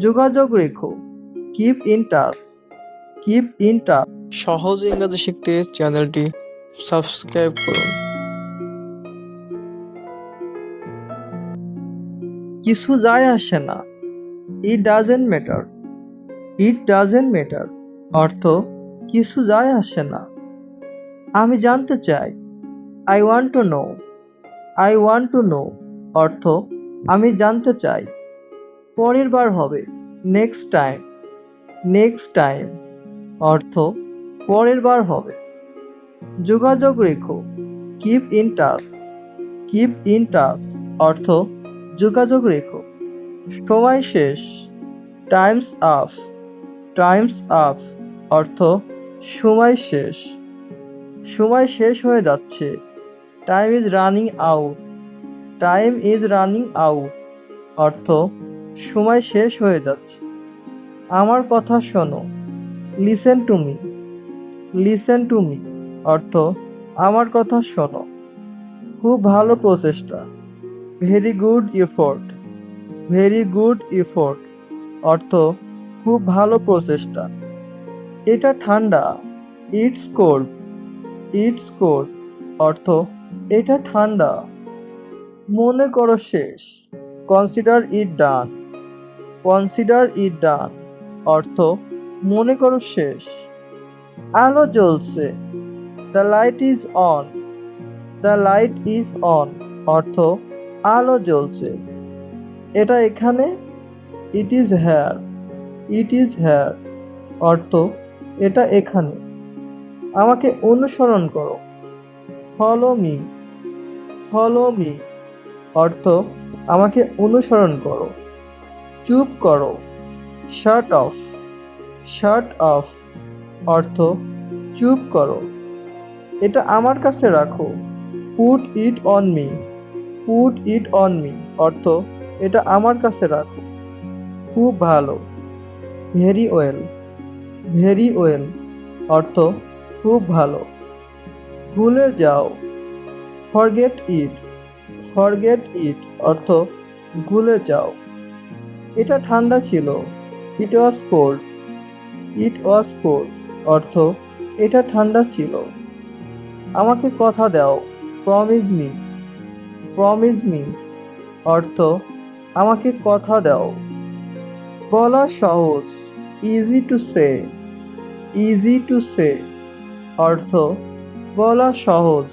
যোগাযোগ রেখো, keep in touch, keep in touch. সহজ ইংরেজি শিখতে চ্যানেলটি সাবস্ক্রাইব করুন। কিছু যায় আসে না, it doesn't matter, it doesn't matter অর্থ কিছু যায় আসে না। আমি জানতে চাই, I want to know, I want to know অর্থ আমি জানতে চাই। পরের বার হবে, নেক্সট টাইম, নেক্সট টাইম অর্থ পরের বার হবে। যোগাযোগ রেখো, keep in touch, keep in touch অর্থ যোগাযোগ রেখো। সময় শেষ, টাইমস আপ, টাইমস আপ অর্থ সময় শেষ। সময় শেষ হয়ে যাচ্ছে, time is running out, time is running out অর্থ সময় শেষ হয়ে যাচ্ছে। আমার কথা শোনো, listen to me, listen to me অর্থ আমার কথা শোনো। খুব ভালো প্রচেষ্টা, very good effort, very good effort অর্থ খুব ভালো প্রচেষ্টা। এটা ঠান্ডা, ইটস কোল্ড, ইটস কোল্ড অর্থ এটা ঠান্ডা। মনে করো শেষ, consider it done, consider it ডান অর্থ মনে করো শেষ। আলো জ্বলছে, the light is on, the light is on অর্থ আলো জ্বলছে। এটা এখানে, it is here, it is here অর্থ এটা এখানে। আমাকে অনুসরণ করো, ফলো মি, ফলো মি অর্থ আমাকে অনুসরণ করো। চুপ করো, শাট অফ, শাট অফ অর্থ চুপ করো। এটা আমার কাছে রাখো, put it on me, put it on me অর্থ এটা আমার কাছে রাখো। খুব ভালো, ভেরি ওয়েল, ভেরি ওয়েল অর্থ খুব ভালো। ভুলে যাও, ফরগেট ইট, ফরগেট ইট অর্থ ভুলে যাও। এটা ঠান্ডা ছিল, ইট ওয়াজ কোল্ড, ইট ওয়াজ কোল্ড অর্থ এটা ঠান্ডা ছিল। আমাকে কথা দাও, প্রমিস মি, প্রমিস মি অর্থ আমাকে কথা দাও। বলা সহজ, easy to say, easy to say অর্থ বলা সহজ।